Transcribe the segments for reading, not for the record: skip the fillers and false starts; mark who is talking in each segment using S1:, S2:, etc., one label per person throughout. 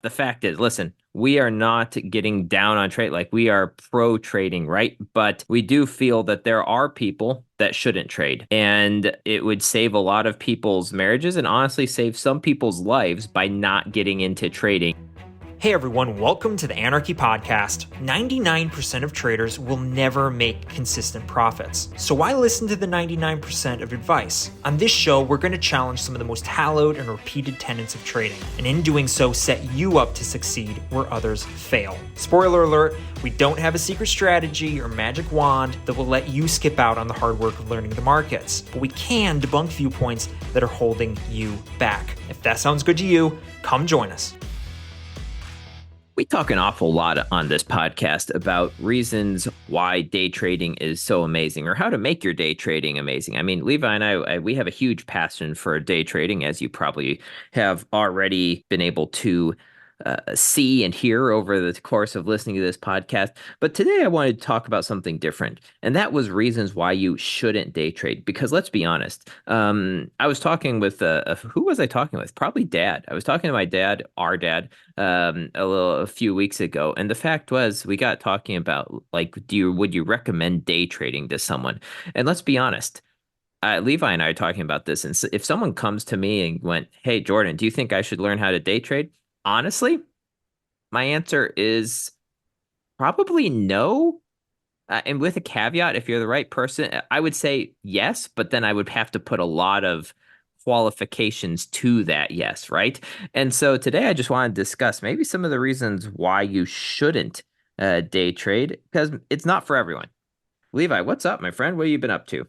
S1: the fact is, listen, we are not getting down on trade. Like we are pro trading, right? But we do feel that there are people that shouldn't trade. And it would save a lot of people's marriages and honestly save some people's lives by not getting into trading.
S2: Hey everyone, welcome to the Anarchy Podcast. 99% of traders will never make consistent profits. So why listen to the 99% of advice? On this show, we're going to challenge some of the most hallowed and repeated tenets of trading, and in doing so, set you up to succeed where others fail. Spoiler alert, we don't have a secret strategy or magic wand that will let you skip out on the hard work of learning the markets, but we can debunk viewpoints that are holding you back. If that sounds good to you, come join us.
S1: We talk an awful lot on this podcast about reasons why day trading is so amazing or how to make your day trading amazing. I mean, Levi and we have a huge passion for day trading, as you probably have already been able to see and hear over the course of listening to this podcast. But today I wanted to talk about something different, and that was reasons why you shouldn't day trade. Because let's be honest, I was talking with who was I talking with? Probably Dad. I was talking to my dad, our dad, a few weeks ago, and the fact was we got talking about like, would you recommend day trading to someone? And let's be honest. Levi and I are talking about this, and if someone comes to me and went, "Hey, Jordan, do you think I should learn how to day trade?" Honestly, my answer is probably no. And with a caveat, if you're the right person, I would say yes, but then I would have to put a lot of qualifications to that yes, right? And so today I just want to discuss maybe some of the reasons why you shouldn't day trade because it's not for everyone. Levi, what's up, my friend? What have you been up to?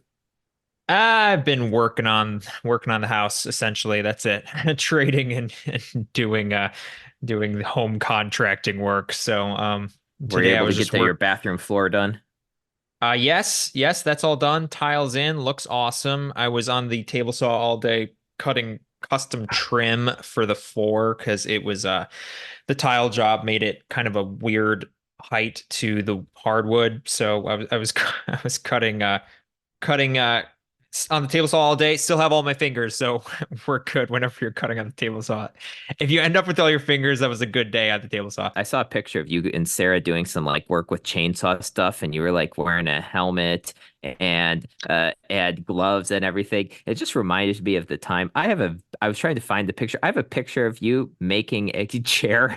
S2: I've been working on the house essentially. That's it. Trading and doing the home contracting work. So
S1: Were you
S2: today I
S1: able to
S2: was
S1: get
S2: just
S1: to your bathroom floor done?
S2: yes, that's all done. Tiles in, looks awesome. I was on the table saw all day cutting custom trim for the floor because it was the tile job made it kind of a weird height to the hardwood. So I was I was cutting on the table saw all day. Still have all my fingers, so we're good whenever you're cutting on the table saw. If you end up with all your fingers, that was a good day at the table saw.
S1: I saw a picture of you and Sarah doing some like work with chainsaw stuff, and you were like wearing a helmet and had gloves and everything. It just reminded me of the time I was trying to find the picture. I have a picture of you making a chair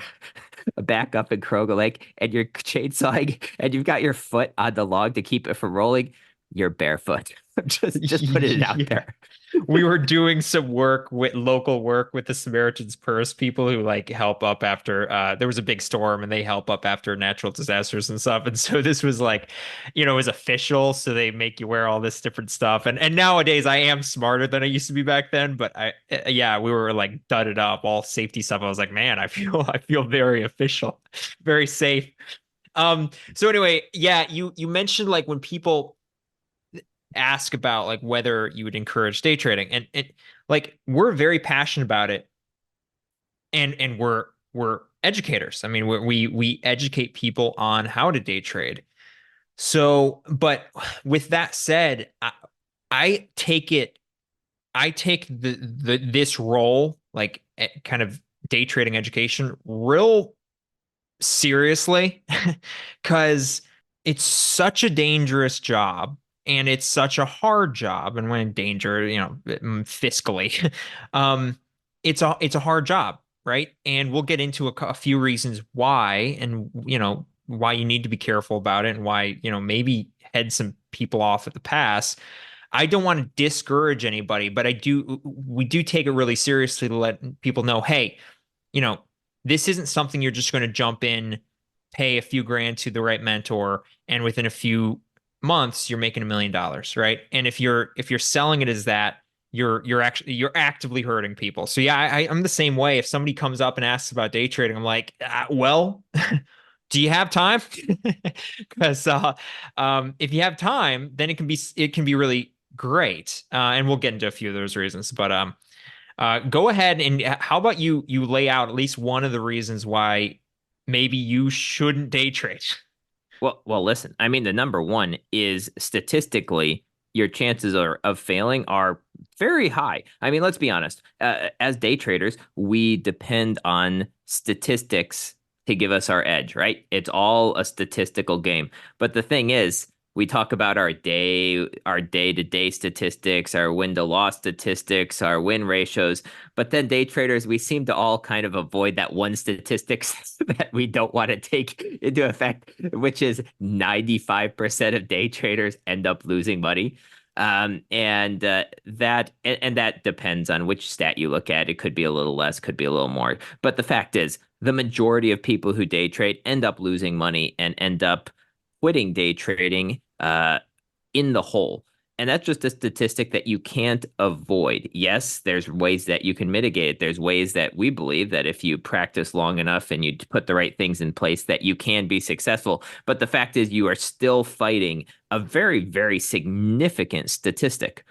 S1: back up in Kroger Lake, and you're chainsawing, and you've got your foot on the log to keep it from rolling. You're barefoot. Just putting it out
S2: Yeah.
S1: there.
S2: We were doing some work with local work with the Samaritan's Purse people who like help up after there was a big storm and they help up after natural disasters and stuff. And so this was like, it was official, so they make you wear all this different stuff. And nowadays I am smarter than I used to be back then, but yeah, we were like dudded up, all safety stuff. I was like, man, I feel very official, very safe. So anyway, yeah, you mentioned like when people ask about like whether you would encourage day trading and like we're very passionate about it and we're educators. I mean we educate people on how to day trade. So but with that said, I take it I take the this role like kind of day trading education real seriously because it's such a dangerous job and it's such a hard job. And when in danger, fiscally, um, it's a hard job, right? And we'll get into a few reasons why, and why you need to be careful about it, and why maybe head some people off at the pass. I don't want to discourage anybody, but we do take it really seriously to let people know, hey, you know, this isn't something you're just going to jump in, pay a few grand to the right mentor, and within a few months you're making $1 million, right? And if you're selling it as that, you're actively hurting people. So yeah, I'm the same way. If somebody comes up and asks about day trading, I'm like, well, do you have time? Because if you have time, then it can be really great. And we'll get into a few of those reasons, but go ahead and how about you lay out at least one of the reasons why maybe you shouldn't day trade.
S1: Well, listen. I mean, the number one is statistically, your chances of failing are very high. I mean, let's be honest. As day traders, we depend on statistics to give us our edge, right? It's all a statistical game. But the thing is, we talk about our day-to-day statistics, our win to loss statistics, our win ratios, but then day traders, we seem to all kind of avoid that one statistics that we don't want to take into effect, which is 95% of day traders end up losing money. And that depends on which stat you look at. It could be a little less, could be a little more. But the fact is, the majority of people who day trade end up losing money and end up quitting day trading in the hole. And that's just a statistic that you can't avoid. Yes, there's ways that you can mitigate it. There's ways that we believe that if you practice long enough and you put the right things in place, that you can be successful. But the fact is, you are still fighting a very, very significant statistic.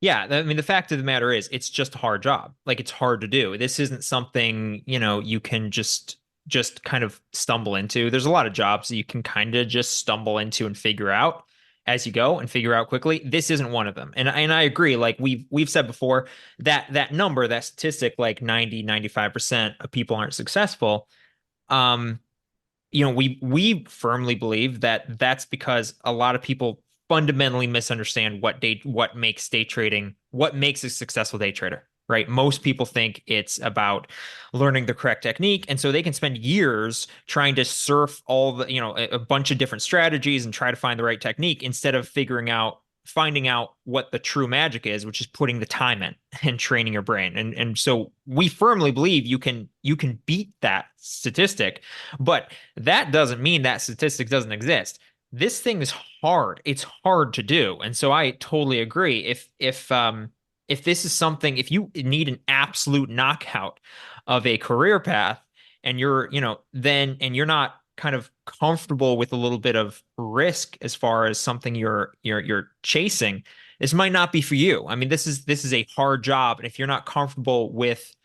S2: Yeah, I mean, the fact of the matter is, it's just a hard job. Like, it's hard to do. This isn't something, you can just kind of stumble into. There's a lot of jobs that you can kind of just stumble into and figure out as you go and figure out quickly. This isn't one of them. And I agree. Like we've said before, that number, that statistic, like 95% of people aren't successful. Um, we firmly believe that that's because a lot of people fundamentally misunderstand what makes a successful day trader, right? Most people think it's about learning the correct technique, and so they can spend years trying to surf all the, a bunch of different strategies and try to find the right technique instead of finding out what the true magic is, which is putting the time in and training your brain. And so we firmly believe you can beat that statistic, but that doesn't mean that statistic doesn't exist. This thing is hard. It's hard to do. And so I totally agree. If this is something, if you need an absolute knockout of a career path and you're not kind of comfortable with a little bit of risk as far as something you're chasing, this might not be for you. I mean, this is a hard job, and if you're not comfortable with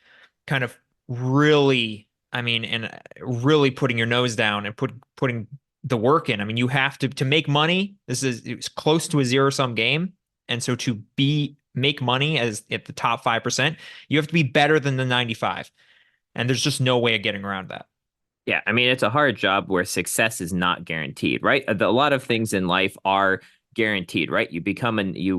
S2: kind of really, I mean, and really putting your nose down and putting the work in. I mean, you have to make money. It's close to a zero sum game, and so to be make money as at the top 5%, you have to be better than the 95, and there's just no way of getting around that.
S1: Yeah, I mean, it's a hard job where success is not guaranteed, right? A lot of things in life are guaranteed, right? You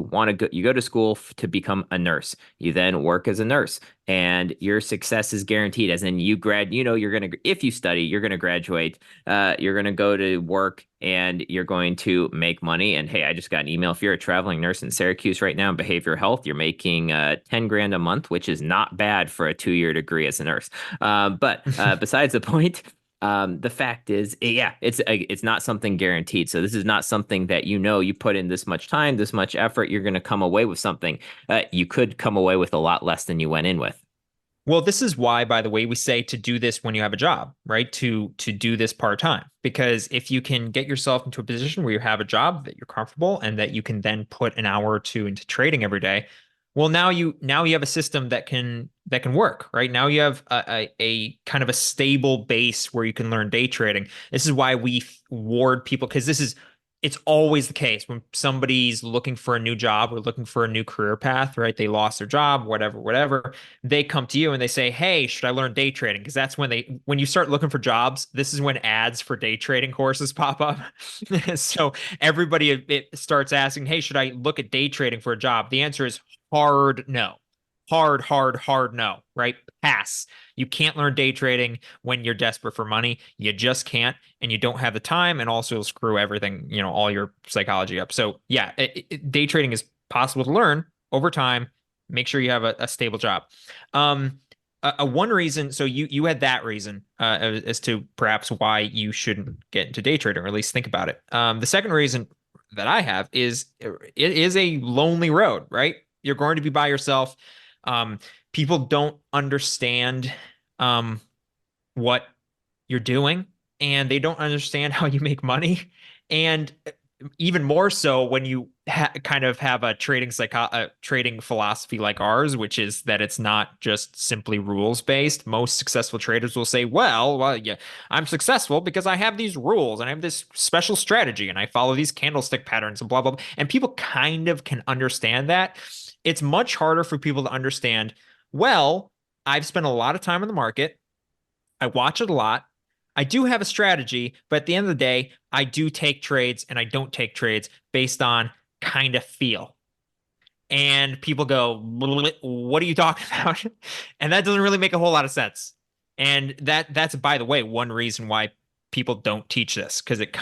S1: want to go, you go to school to become a nurse. You then work as a nurse, and your success is guaranteed. As in, you're gonna, if you study, you're gonna graduate. You're gonna go to work, and you're going to make money. And hey, I just got an email. If you're a traveling nurse in Syracuse right now in behavioral health, you're making 10 grand a month, which is not bad for a 2-year degree as a nurse. But besides the point, the fact is, yeah, it's not something guaranteed. So this is not something that you put in this much time, this much effort, you're going to come away with something. You could come away with a lot less than you went in with.
S2: Well, this is why, by the way, we say to do this when you have a job, right? To do this part-time. Because if you can get yourself into a position where you have a job that you're comfortable and that you can then put an hour or two into trading every day, well, now you have a system that can work, right? Now you have a kind of a stable base where you can learn day trading. This is why we ward people, because it's always the case when somebody's looking for a new job or looking for a new career path, right? They lost their job, whatever. They come to you and they say, "Hey, should I learn day trading?" Because that's when you start looking for jobs, this is when ads for day trading courses pop up. So everybody it starts asking, "Hey, should I look at day trading for a job?" The answer is hard no. Hard no, right? Pass. You can't learn day trading when you're desperate for money. You just can't, and you don't have the time, and also it'll screw everything, all your psychology up. So yeah, day trading is possible to learn over time. Make sure you have a stable job. One reason, so you had that reason as to perhaps why you shouldn't get into day trading, or at least think about it. The second reason that I have is it is a lonely road, right? You're going to be by yourself. Um, People don't understand what you're doing, and they don't understand how you make money. And even more so when you kind of have a trading philosophy like ours, which is that it's not just simply rules based. Most successful traders will say, well, yeah, I'm successful because I have these rules and I have this special strategy and I follow these candlestick patterns and blah blah blah. And people kind of can understand that. It's much harder for people to understand, well, I've spent a lot of time in the market. I watch it a lot. I do have a strategy, but at the end of the day, I do take trades and I don't take trades based on kind of feel. And people go, "What are you talking about?" And that doesn't really make a whole lot of sense. And that's by the way one reason why people don't teach this because it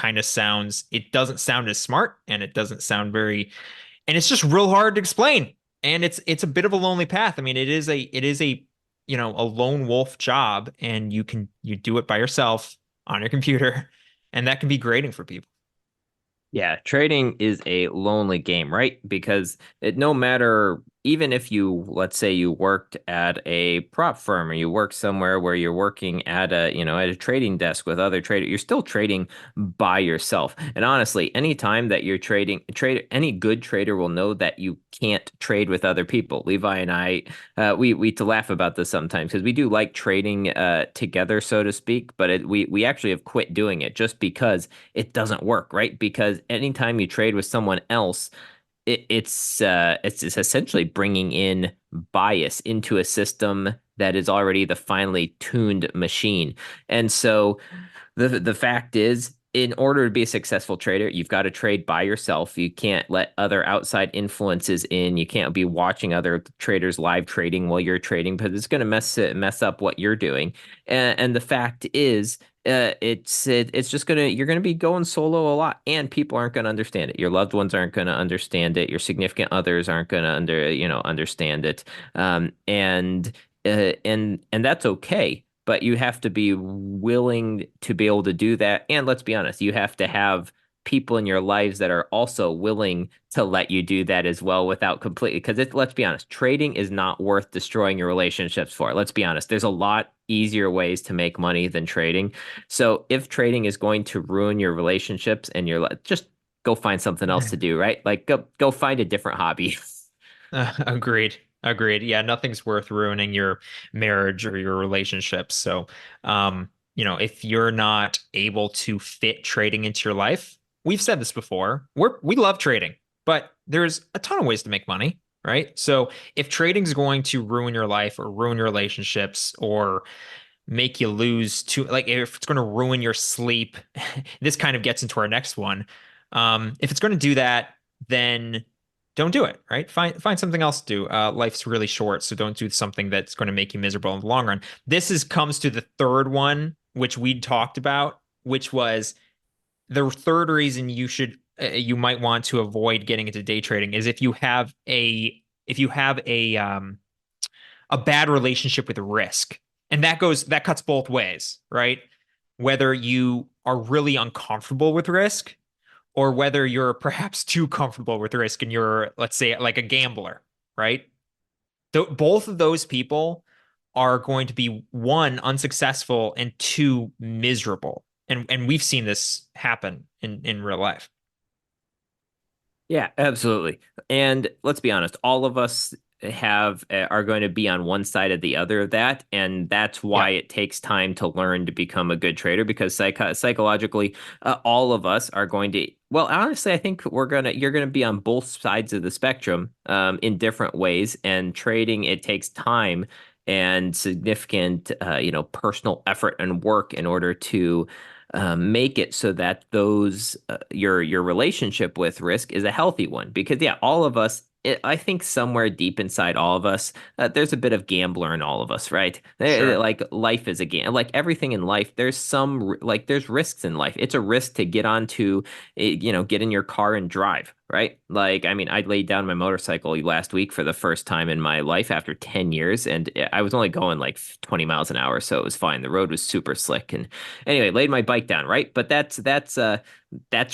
S2: doesn't sound as smart and it doesn't sound very and it's just real hard to explain. And it's a bit of a lonely path. I mean, it is a a lone wolf job, and you do it by yourself on your computer, and that can be grating for people.
S1: Yeah, trading is a lonely game, right? Because no matter, even if you, let's say you worked at a prop firm or you work somewhere where you're working at at a trading desk with other traders, you're still trading by yourself. And honestly, anytime that you're any good trader will know that you can't trade with other people. Levi and I, we to laugh about this sometimes because we do like trading together, so to speak, but we actually have quit doing it just because it doesn't work, right? Because anytime you trade with someone else, it's essentially bringing in bias into a system that is already the finely tuned machine. And so the fact is, in order to be a successful trader, you've got to trade by yourself. You can't let other outside influences in. You can't be watching other traders live trading while you're trading because it's going to mess up what you're doing. And the fact is, it's just you're gonna be going solo a lot, and people aren't gonna understand it. Your loved ones aren't gonna understand it. Your significant others aren't gonna understand it. And that's okay. But you have to be willing to be able to do that. And let's be honest, you have to have people in your lives that are also willing to let you do that as well without completely, because let's be honest, trading is not worth destroying your relationships for. Let's be honest, there's a lot easier ways to make money than trading. So if trading is going to ruin your relationships and just go find something else to do, right? Like go find a different hobby.
S2: Agreed. Agreed. Yeah, nothing's worth ruining your marriage or your relationships. So, if you're not able to fit trading into your life, we've said this before. We love trading, but there's a ton of ways to make money, right? So, if trading's going to ruin your life or ruin your relationships or make you lose to like if it's going to ruin your sleep, this kind of gets into our next one. If it's going to do that, then don't do it, right? Find something else to do. Life's really short, so don't do something that's going to make you miserable in the long run. This is comes to the third one, which we'd talked about, which was the third reason you might want to avoid getting into day trading is if you have a bad relationship with risk. And that cuts both ways, right? Whether you are really uncomfortable with risk or whether you're perhaps too comfortable with risk and you're, let's say, like a gambler, right? Both of those people are going to be one, unsuccessful, and two, miserable. And we've seen this happen in real life.
S1: Yeah, absolutely. And let's be honest, all of us have are going to be on one side or the other of that, and that's why
S2: Yeah,
S1: it takes time to learn to become a good trader because psychologically, all of us are going to. Well, honestly, I think you're gonna be on both sides of the spectrum, in different ways. And trading, it takes time and significant, personal effort and work in order to make it so that your relationship with risk is a healthy one. Because yeah, all of us, I think somewhere deep inside all of us, there's a bit of gambler in all of us, right?
S2: sure.
S1: Like life is a game. Like everything in life, there's risks in life. It's a risk to get in your car and drive. Right. Like, I mean, I laid down my motorcycle last week for the first time in my life after 10 years, and I was only going like 20 miles an hour, so it was fine. The road was super slick. And anyway, laid my bike down, right? But that's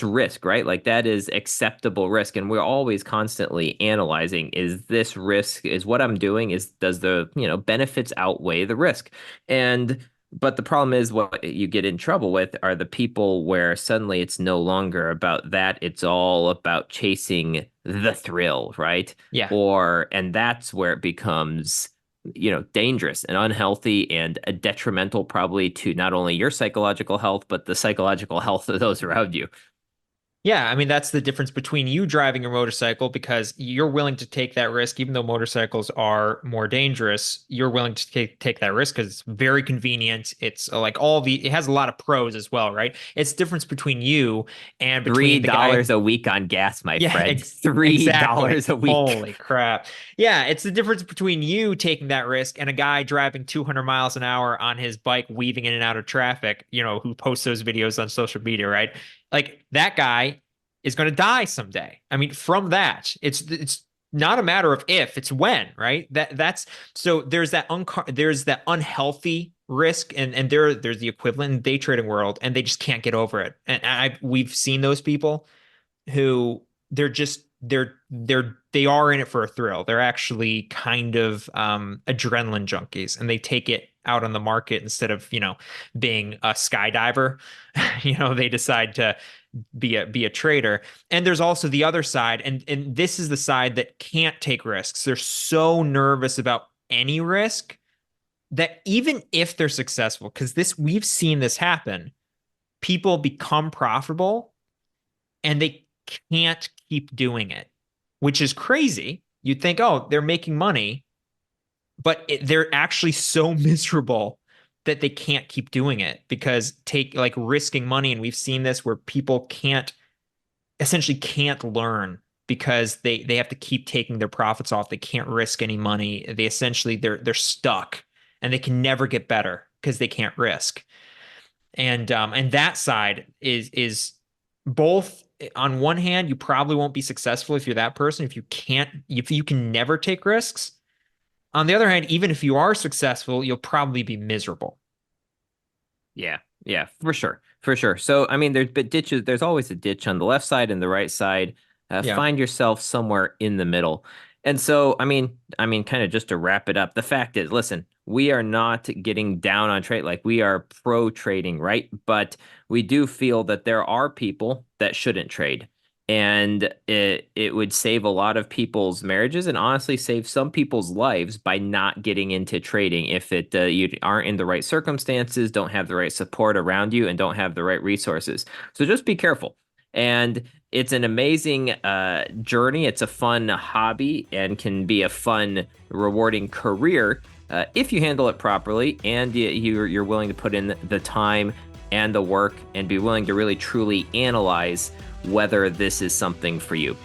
S1: risk, right? Like that is acceptable risk, and we're always constantly analyzing: is this risk? Is what I'm doing? Does the benefits outweigh the risk? And but the problem is what you get in trouble with are the people where suddenly it's no longer about that. It's all about chasing the thrill, right?
S2: Yeah.
S1: And that's where it becomes dangerous and unhealthy and detrimental probably to not only your psychological health, but the psychological health of those around you.
S2: Yeah, I mean that's the difference between you driving your motorcycle because you're willing to take that risk, even though motorcycles are more dangerous. You're willing to take that risk because it's very convenient. It's like it has a lot of pros as well, right? It's the difference between you and
S1: three
S2: between the guy.
S1: dollars a week on gas, my
S2: Yeah,
S1: friend. Three
S2: exactly.
S1: dollars a week.
S2: Holy crap. Yeah, it's the difference between you taking that risk and a guy driving 200 miles an hour on his bike, weaving in and out of traffic, who posts those videos on social media, right? Like that guy is going to die someday. I mean, from that, it's not a matter of if, it's when, right? That's so there's that unhealthy risk and there's the equivalent in day trading world and they just can't get over it. And we've seen those people who they are in it for a thrill. They're actually kind of adrenaline junkies, and they take it out on the market instead of being a skydiver. They decide to be a trader. And there's also the other side, and this is the side that can't take risks. They're so nervous about any risk that even if they're successful, because this we've seen this happen, people become profitable and they can't keep doing it, which is crazy. You'd think, oh, they're making money, but they're actually so miserable that they can't keep doing it because risking money. And we've seen this where people essentially can't learn because they have to keep taking their profits off. They can't risk any money. They're stuck and they can never get better because they can't risk. And that side is both. On one hand, you probably won't be successful if you're that person, if you can never take risks. On the other hand, even if you are successful, you'll probably be miserable.
S1: Yeah, yeah, for sure, for sure. So, I mean, there's but ditches. There's always a ditch on the left side and the right side.
S2: Yeah.
S1: Find yourself somewhere in the middle. And so, I mean, kind of just to wrap it up, the fact is, listen, we are not getting down on trade. Like we are pro trading, right? But we do feel that there are people that shouldn't trade. And it would save a lot of people's marriages and honestly save some people's lives by not getting into trading if you aren't in the right circumstances, don't have the right support around you, and don't have the right resources. So just be careful. And it's an amazing journey. It's a fun hobby and can be a fun, rewarding career if you handle it properly and you're willing to put in the time and the work and be willing to really truly analyze whether this is something for you.